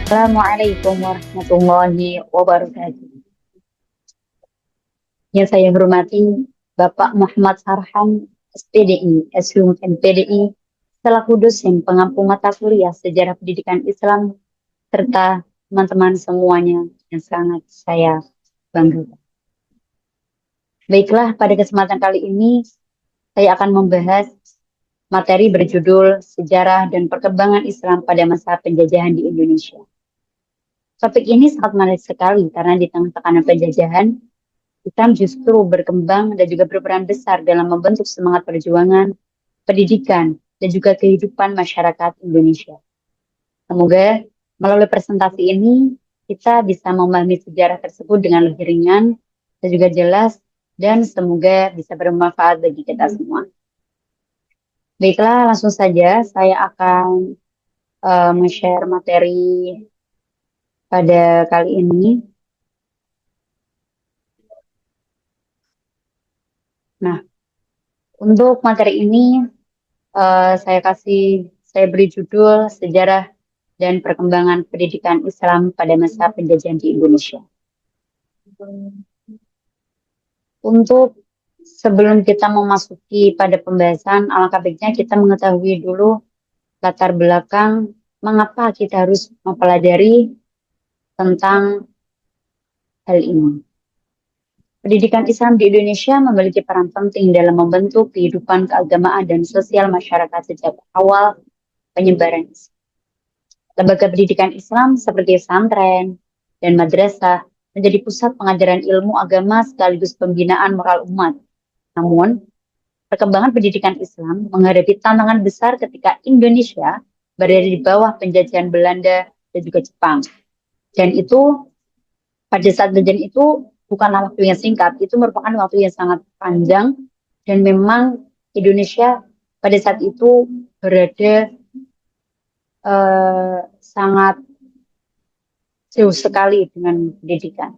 Assalamualaikum warahmatullahi wabarakatuh. Yang saya hormati Bapak Muhammad Sarhan, SPDI, SHUM MPDI, selaku dosen pengampu mata kuliah Sejarah Pendidikan Islam, serta teman-teman semuanya yang sangat saya banggakan. Baiklah, pada kesempatan kali ini saya akan membahas materi berjudul Sejarah dan Perkembangan Islam pada Masa Penjajahan di Indonesia. Topik ini sangat menarik sekali karena di tengah tekanan penjajahan, Islam justru berkembang dan juga berperan besar dalam membentuk semangat perjuangan, pendidikan, dan juga kehidupan masyarakat Indonesia. Semoga melalui presentasi ini kita bisa memahami sejarah tersebut dengan lebih ringan dan juga jelas, dan semoga bisa bermanfaat bagi kita semua. Baiklah, langsung saja saya akan share materi pada kali ini. Nah, untuk materi ini saya beri judul Sejarah dan Perkembangan Pendidikan Islam pada Masa Penjajahan di Indonesia. Untuk sebelum kita memasuki pada pembahasan, alangkah baiknya kita mengetahui dulu latar belakang mengapa kita harus mempelajari tentang hal ini. Pendidikan Islam di Indonesia memiliki peran penting dalam membentuk kehidupan keagamaan dan sosial masyarakat sejak awal penyebaran Islam. Lembaga pendidikan Islam seperti pesantren dan madrasah menjadi pusat pengajaran ilmu agama sekaligus pembinaan moral umat. Namun, perkembangan pendidikan Islam menghadapi tantangan besar ketika Indonesia berada di bawah penjajahan Belanda dan juga Jepang. Dan itu pada saat penjajahan itu bukanlah waktu yang singkat, itu merupakan waktu yang sangat panjang, dan memang Indonesia pada saat itu berada sangat jauh sekali dengan pendidikan.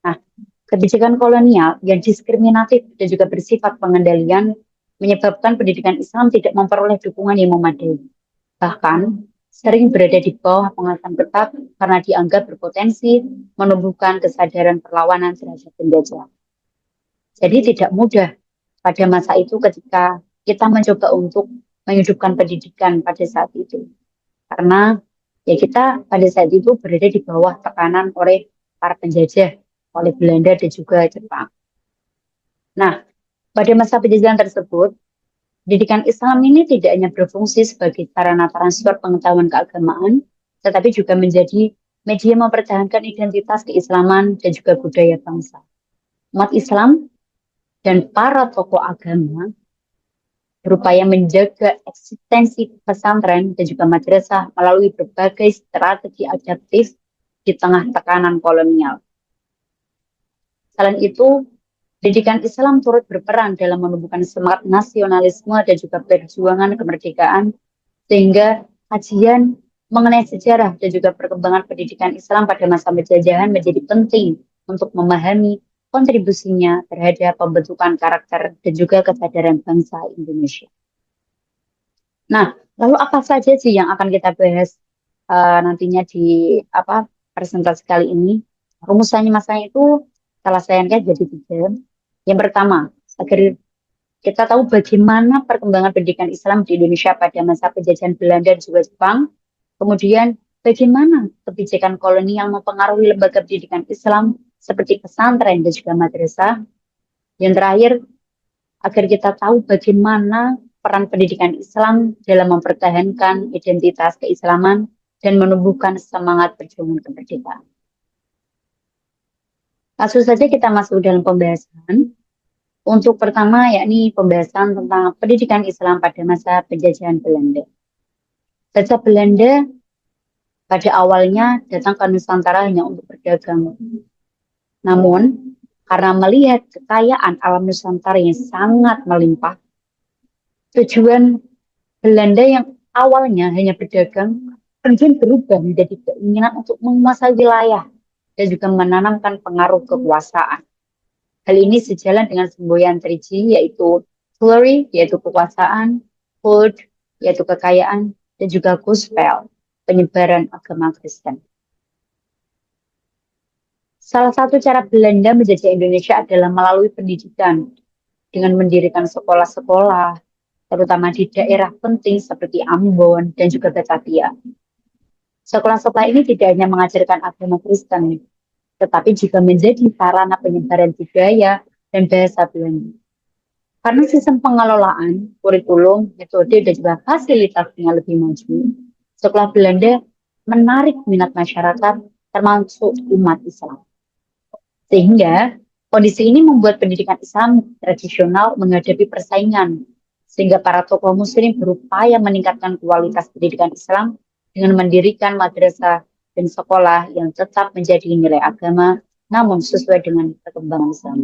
Nah, kebijakan kolonial yang diskriminatif dan juga bersifat pengendalian menyebabkan pendidikan Islam tidak memperoleh dukungan yang memadai. Bahkan, sering berada di bawah pengawasan ketat karena dianggap berpotensi menumbuhkan kesadaran perlawanan terhadap penjajah. Jadi tidak mudah pada masa itu ketika kita mencoba untuk menghidupkan pendidikan pada saat itu. Karena ya kita pada saat itu berada di bawah tekanan oleh para penjajah, oleh Belanda dan juga Jepang. Nah, pada masa penjajahan tersebut, pendidikan Islam ini tidak hanya berfungsi sebagai sarana transfer pengetahuan keagamaan, tetapi juga menjadi media mempertahankan identitas keislaman dan juga budaya bangsa. Umat Islam dan para tokoh agama berupaya menjaga eksistensi pesantren dan juga madrasah melalui berbagai strategi adaptif di tengah tekanan kolonial. Selain itu, pendidikan Islam turut berperan dalam menumbuhkan semangat nasionalisme dan juga perjuangan kemerdekaan, sehingga kajian mengenai sejarah dan juga perkembangan pendidikan Islam pada masa penjajahan menjadi penting untuk memahami kontribusinya terhadap pembentukan karakter dan juga kesadaran bangsa Indonesia. Nah, lalu apa saja sih yang akan kita bahas nantinya di presentasi kali ini? Rumusannya masanya itu salah saya jadi 3. Yang pertama, agar kita tahu bagaimana perkembangan pendidikan Islam di Indonesia pada masa penjajahan Belanda dan juga Jepang. Kemudian, bagaimana kebijakan kolonial mempengaruhi lembaga pendidikan Islam seperti pesantren dan juga madrasah. Yang terakhir, agar kita tahu bagaimana peran pendidikan Islam dalam mempertahankan identitas keislaman dan menumbuhkan semangat perjuangan kemerdekaan. Langsung saja kita masuk dalam pembahasan. Untuk pertama, yakni pembahasan tentang pendidikan Islam pada masa penjajahan Belanda. Jajah Belanda pada awalnya datang ke Nusantara hanya untuk berdagang. Namun, karena melihat kekayaan alam Nusantara yang sangat melimpah, tujuan Belanda yang awalnya hanya berdagang kemudian berubah menjadi keinginan untuk menguasai wilayah dan juga menanamkan pengaruh kekuasaan. Hal ini sejalan dengan semboyan 3G, yaitu glory, yaitu kekuasaan, gold, yaitu kekayaan, dan juga gospel, penyebaran agama Kristen. Salah satu cara Belanda menjajah Indonesia adalah melalui pendidikan, dengan mendirikan sekolah-sekolah, terutama di daerah penting seperti Ambon dan juga Batavia. Sekolah-sekolah ini tidak hanya mengajarkan agama Kristen, tetapi juga menjadi sarana penyebaran budaya dan bahasa Belanda. Karena sistem pengelolaan, kurikulum, metode, dan juga fasilitasnya lebih maju, sekolah Belanda menarik minat masyarakat termasuk umat Islam. Sehingga kondisi ini membuat pendidikan Islam tradisional menghadapi persaingan, sehingga para tokoh muslim berupaya meningkatkan kualitas pendidikan Islam dengan mendirikan madrasah dan sekolah yang tetap menjadi nilai agama, namun sesuai dengan perkembangan Islam.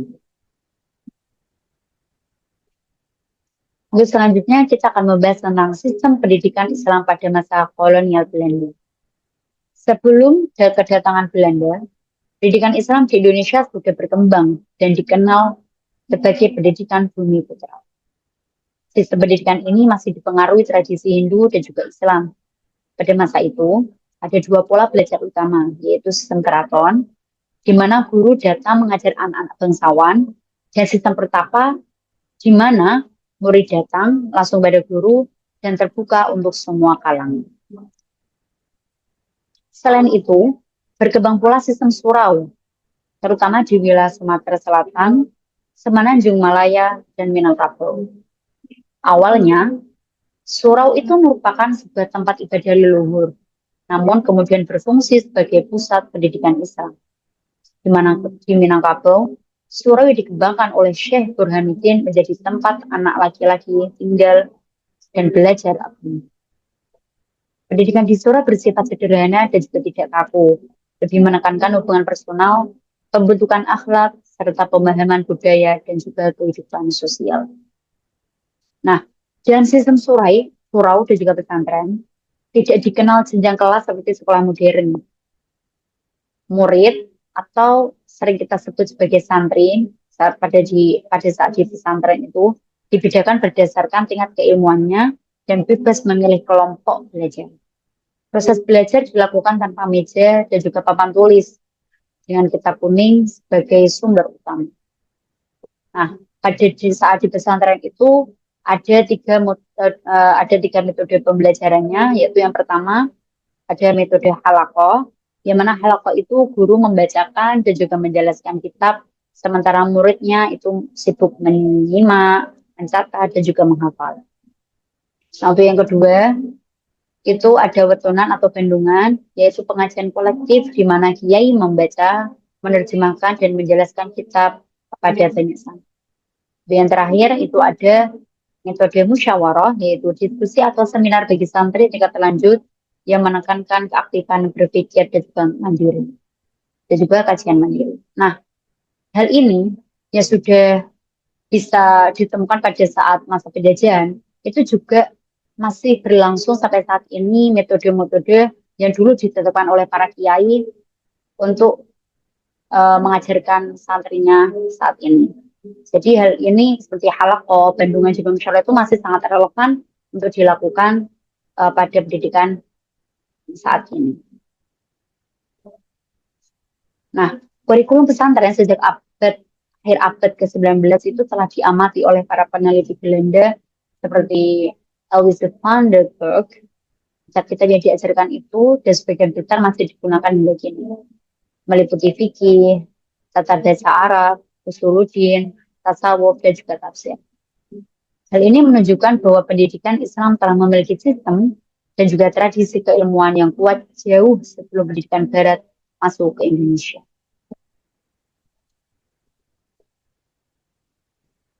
Untuk selanjutnya kita akan membahas tentang sistem pendidikan Islam pada masa kolonial Belanda. Sebelum kedatangan Belanda, pendidikan Islam di Indonesia sudah berkembang dan dikenal sebagai pendidikan bumi putra. Sistem pendidikan ini masih dipengaruhi tradisi Hindu dan juga Islam. Pada masa itu, ada dua pola belajar utama, yaitu sistem keraton, di mana guru datang mengajar anak-anak bangsawan, dan sistem pertapa, di mana murid datang langsung pada guru dan terbuka untuk semua kalangan. Selain itu, berkembang pula sistem surau, terutama di wilayah Sumatera Selatan, Semenanjung Malaya, dan Minangkabau. Awalnya, surau itu merupakan sebuah tempat ibadah leluhur, namun kemudian berfungsi sebagai pusat pendidikan Islam. Di Minangkabau, surau yang dikembangkan oleh Syekh Burhanuddin menjadi tempat anak laki-laki tinggal dan belajar agama. Pendidikan di surau bersifat sederhana dan juga tidak kaku, lebih menekankan hubungan personal, pembentukan akhlak, serta pemahaman budaya dan juga kehidupan sosial. Nah, dalam sistem surau dan juga pesantren, tidak dikenal jenjang kelas seperti sekolah modern. Murid atau sering kita sebut sebagai santri pada saat di pesantren itu dibedakan berdasarkan tingkat keilmuannya dan bebas memilih kelompok belajar. Proses belajar dilakukan tanpa meja dan juga papan tulis dengan kitab kuning sebagai sumber utama. Nah, saat di pesantren itu ada tiga metode pembelajarannya, yaitu yang pertama ada metode halaqah, yang mana halaqah itu guru membacakan dan juga menjelaskan kitab, sementara muridnya itu sibuk menyimak, mencatat, dan juga menghafal. Nah, untuk yang kedua, itu ada wetongan atau bendungan, yaitu pengajian kolektif di mana kiai membaca, menerjemahkan, dan menjelaskan kitab kepada banyak santri. Yang terakhir itu ada metode musyawarah, yaitu diskusi atau seminar bagi santri tingkat lanjut yang menekankan keaktifan berpikir dan juga mandiri, dan juga kajian mandiri. Nah, hal ini ya sudah bisa ditemukan pada saat masa penjajahan, itu juga masih berlangsung sampai saat ini metode-metode yang dulu ditetapkan oleh para kiai untuk mengajarkan santrinya saat ini. Jadi hal ini seperti halaqah, bendungan juga musyawarah itu masih sangat relevan untuk dilakukan pada pendidikan saat ini. Nah, kurikulum pesantren sejak akhir abad ke-19 itu telah diamati oleh para peneliti Belanda seperti Alois van der Burg. Kitab yang diajarkan itu dan sebagian besar masih digunakan hingga kini, meliputi fikih, tata bahasa Arab, usuluddin, tasawuf, dan juga tafsir. Hal ini menunjukkan bahwa pendidikan Islam telah memiliki sistem dan juga tradisi keilmuan yang kuat jauh sebelum pendidikan Barat masuk ke Indonesia.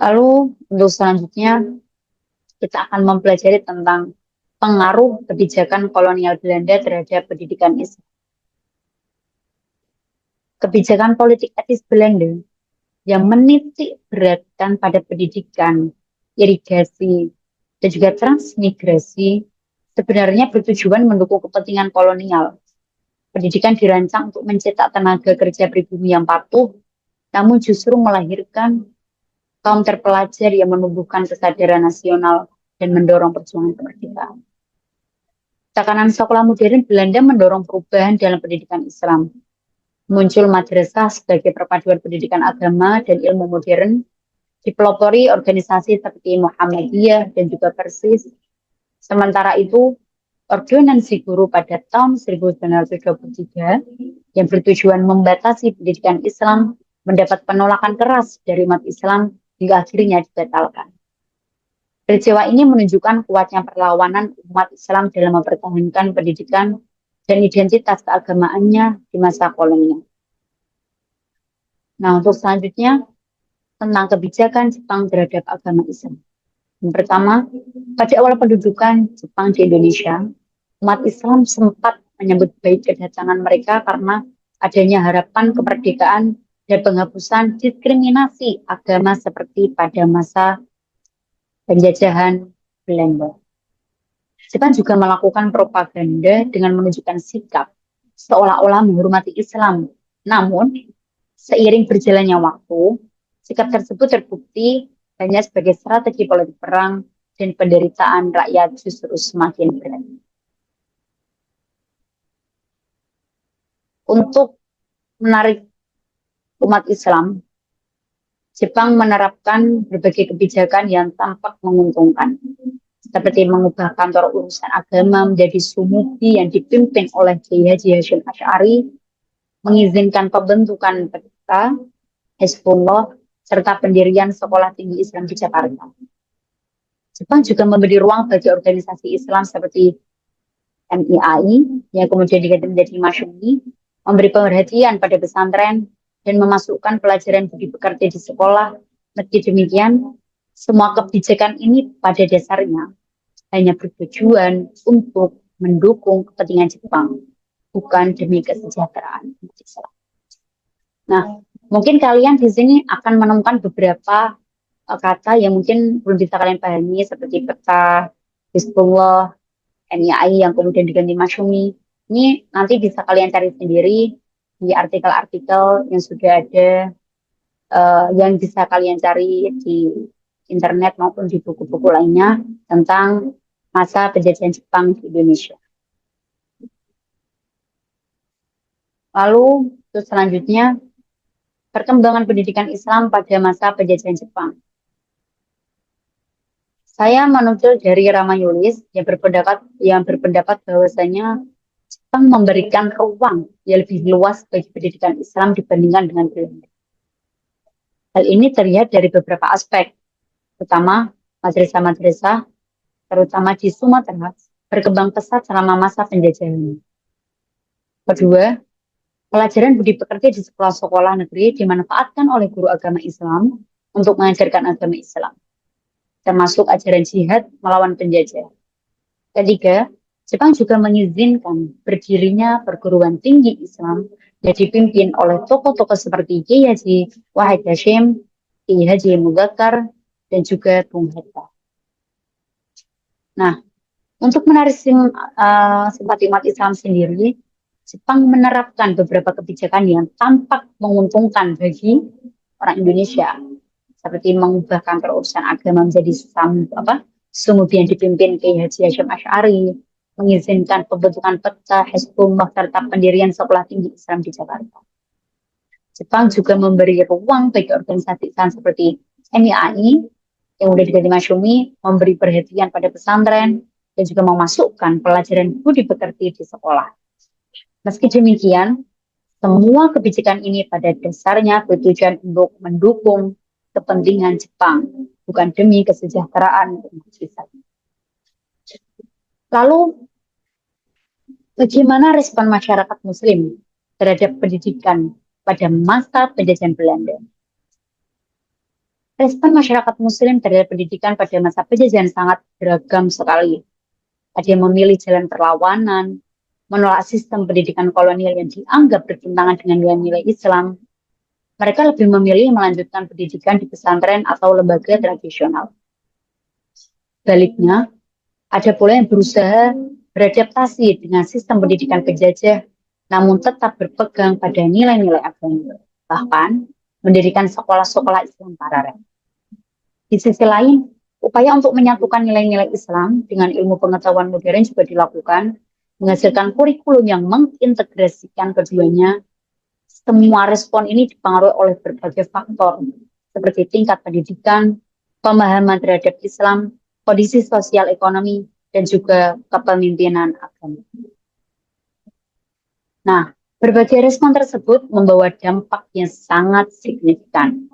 Lalu untuk selanjutnya kita akan mempelajari tentang pengaruh kebijakan kolonial Belanda terhadap pendidikan Islam. Kebijakan politik etis Belanda yang menitik beratkan pada pendidikan, irigasi, dan juga transmigrasi sebenarnya bertujuan mendukung kepentingan kolonial. Pendidikan dirancang untuk mencetak tenaga kerja pribumi yang patuh, namun justru melahirkan kaum terpelajar yang menumbuhkan kesadaran nasional dan mendorong perjuangan kemerdekaan. Tekanan sekolah modern Belanda mendorong perubahan dalam pendidikan Islam. Muncul madrasah sebagai perpaduan pendidikan agama dan ilmu modern, dipelopori organisasi seperti Muhammadiyah dan juga Persis. Sementara itu, ordonansi guru pada tahun 1923 yang bertujuan membatasi pendidikan Islam mendapat penolakan keras dari umat Islam hingga akhirnya dibatalkan. Peristiwa ini menunjukkan kuatnya perlawanan umat Islam dalam mempertahankan pendidikan dan identitas keagamaannya di masa kolonial. Nah, untuk selanjutnya tentang kebijakan Jepang terhadap agama Islam. Yang pertama, pada awal pendudukan Jepang di Indonesia, umat Islam sempat menyambut baik kedatangan mereka karena adanya harapan kemerdekaan dan penghapusan diskriminasi agama seperti pada masa penjajahan Belanda. Jepang juga melakukan propaganda dengan menunjukkan sikap seolah-olah menghormati Islam. Namun, seiring berjalannya waktu, sikap tersebut terbukti hanya sebagai strategi politik perang dan penderitaan rakyat justru semakin berat. Untuk menarik umat Islam, Jepang menerapkan berbagai kebijakan yang tampak menguntungkan, seperti mengubah kantor urusan agama menjadi sumudi yang dipimpin oleh Kiai Haji Hashim Asy'ari, mengizinkan pembentukan peta Hizbullah, serta pendirian sekolah tinggi Islam di Jakarta. Jepang juga memberi ruang bagi organisasi Islam seperti MIAI, yang kemudian diganti menjadi Masyumi, memberi perhatian pada pesantren, dan memasukkan pelajaran budi pekerti di sekolah. Meski demikian, semua kebijakan ini pada dasarnya hanya bertujuan untuk mendukung kepentingan Jepang, bukan demi kesejahteraan umat Islam. Nah, mungkin kalian di sini akan menemukan beberapa kata yang mungkin belum bisa kalian pahami, seperti peta, Hizbullah, MIAI yang kemudian diganti Masyumi. Ini nanti bisa kalian cari sendiri di artikel-artikel yang sudah ada, yang bisa kalian cari di internet maupun di buku-buku lainnya tentang masa penjajahan Jepang di Indonesia. Lalu selanjutnya, perkembangan pendidikan Islam pada masa penjajahan Jepang. Saya menukil dari Ramayulis yang berpendapat bahwasanya Jepang memberikan ruang yang lebih luas bagi pendidikan Islam dibandingkan dengan Belanda. Hal ini terlihat dari beberapa aspek. Pertama, madrasah-madrasah, terutama di Sumatera, berkembang pesat selama masa penjajahan. Kedua, pelajaran budi pekerti di sekolah-sekolah negeri dimanfaatkan oleh guru agama Islam untuk mengajarkan agama Islam, termasuk ajaran jihad melawan penjajah. Ketiga, Jepang juga mengizinkan berdirinya perguruan tinggi Islam yang dipimpin oleh tokoh-tokoh seperti Kiai Haji Wahid Hasyim, Kiai Haji Mudzakkar, dan juga Bung Hatta. Nah, untuk menarik simpati umat Islam sendiri, Jepang menerapkan beberapa kebijakan yang tampak menguntungkan bagi orang Indonesia, seperti mengubah kantor urusan agama menjadi sumudi yang dipimpin Kiai Haji Hashim Asy'ari, mengizinkan pembentukan peta Hizbullah serta pendirian sekolah tinggi Islam di Jakarta. Jepang juga memberi ruang bagi organisasi Islam seperti MIAI yang sudah diganti Masyumi, memberi perhatian pada pesantren dan juga memasukkan pelajaran budi pekerti di sekolah. Meski demikian, semua kebijakan ini pada dasarnya bertujuan untuk mendukung kepentingan Jepang, bukan demi kesejahteraan umat Islam. Lalu, bagaimana respon masyarakat Muslim terhadap pendidikan pada masa penjajahan Belanda? Respon masyarakat Muslim terhadap pendidikan pada masa penjajahan sangat beragam sekali. Ada yang memilih jalan perlawanan, menolak sistem pendidikan kolonial yang dianggap bertentangan dengan nilai-nilai Islam. Mereka lebih memilih melanjutkan pendidikan di pesantren atau lembaga tradisional. Baliknya, ada pula yang berusaha beradaptasi dengan sistem pendidikan penjajah, namun tetap berpegang pada nilai-nilai agama, bahkan mendirikan sekolah-sekolah Islam paralel. Di sisi lain, upaya untuk menyatukan nilai-nilai Islam dengan ilmu pengetahuan modern juga dilakukan menghasilkan kurikulum yang mengintegrasikan keduanya. Semua respon ini dipengaruhi oleh berbagai faktor, seperti tingkat pendidikan, pemahaman terhadap Islam, kondisi sosial ekonomi, dan juga kepemimpinan agama. Nah, berbagai respon tersebut membawa dampak yang sangat signifikan.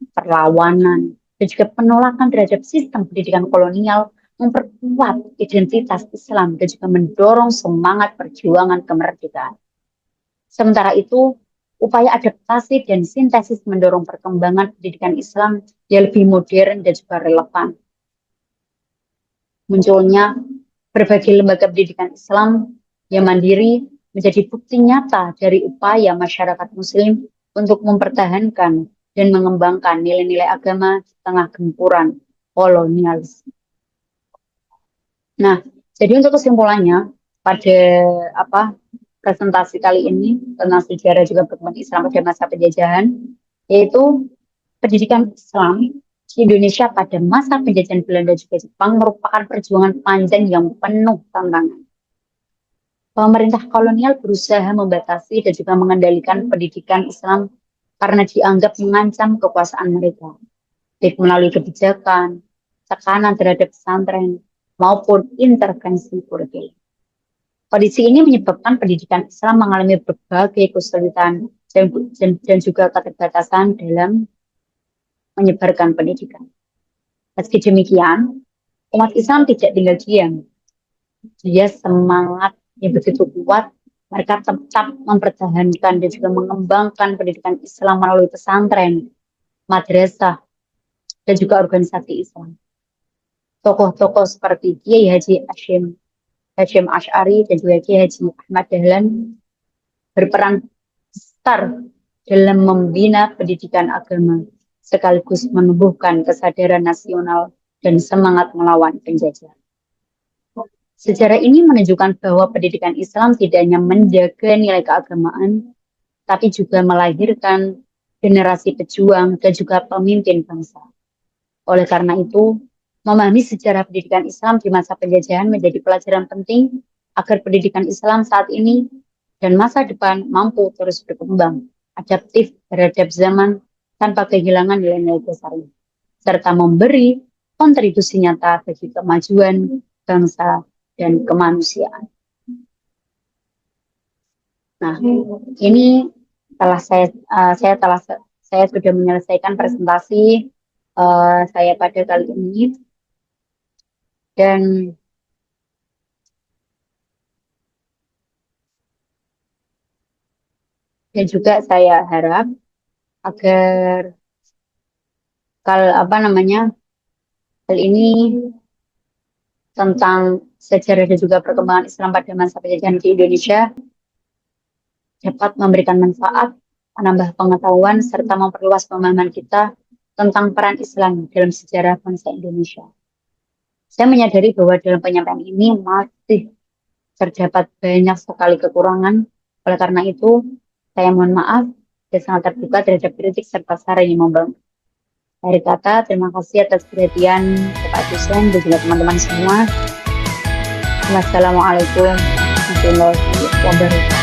Perlawanan, dan juga penolakan terhadap sistem pendidikan kolonial memperkuat identitas Islam dan juga mendorong semangat perjuangan kemerdekaan. Sementara itu, upaya adaptasi dan sintesis mendorong perkembangan pendidikan Islam yang lebih modern dan juga relevan. Munculnya berbagai lembaga pendidikan Islam yang mandiri menjadi bukti nyata dari upaya masyarakat Muslim untuk mempertahankan dan mengembangkan nilai-nilai agama di tengah gempuran kolonialis. Nah, jadi untuk kesimpulannya pada presentasi kali ini tentang sejarah juga perkembangan Islam pada masa penjajahan, yaitu pendidikan Islam di Indonesia pada masa penjajahan Belanda juga Jepang merupakan perjuangan panjang yang penuh tantangan. Pemerintah kolonial berusaha membatasi dan juga mengendalikan pendidikan Islam karena dianggap mengancam kekuasaan mereka, baik melalui kebijakan, tekanan terhadap pesantren, maupun intervensi kurikulum. Kondisi ini menyebabkan pendidikan Islam mengalami berbagai kesulitan dan juga keterbatasan dalam menyebarkan pendidikan. Meski demikian, umat Islam tidak tinggal diam. Dia semangat yang begitu kuat, mereka tetap mempertahankan dan juga mengembangkan pendidikan Islam melalui pesantren, madrasah, dan juga organisasi Islam. Tokoh-tokoh seperti Kiai Haji Hashim Asy'ari dan juga Kiai Haji Ahmad Dahlan berperan besar dalam membina pendidikan agama, sekaligus menumbuhkan kesadaran nasional dan semangat melawan penjajah. Sejarah ini menunjukkan bahwa pendidikan Islam tidak hanya menjaga nilai keagamaan, tapi juga melahirkan generasi pejuang dan juga pemimpin bangsa. Oleh karena itu, memahami sejarah pendidikan Islam di masa penjajahan menjadi pelajaran penting agar pendidikan Islam saat ini dan masa depan mampu terus berkembang, adaptif terhadap zaman tanpa kehilangan nilai-nilai dasarnya, serta memberi kontribusi nyata bagi kemajuan bangsa dan kemanusiaan. Nah, ini telah saya sudah menyelesaikan presentasi saya pada kali ini, dan juga saya harap agar hal ini tentang sejarah dan juga perkembangan Islam pada masa penjajahan di Indonesia dapat memberikan manfaat, menambah pengetahuan, serta memperluas pemahaman kita tentang peran Islam dalam sejarah bangsa Indonesia. Saya menyadari bahwa dalam penyampaian ini masih terdapat banyak sekali kekurangan. Oleh karena itu, saya mohon maaf dan sangat terbuka terhadap kritik serta saran yang membangun. Akhir kata, terima kasih atas perhatian Bapak dosen dan juga teman-teman semua. Wassalamualaikum warahmatullahi wabarakatuh.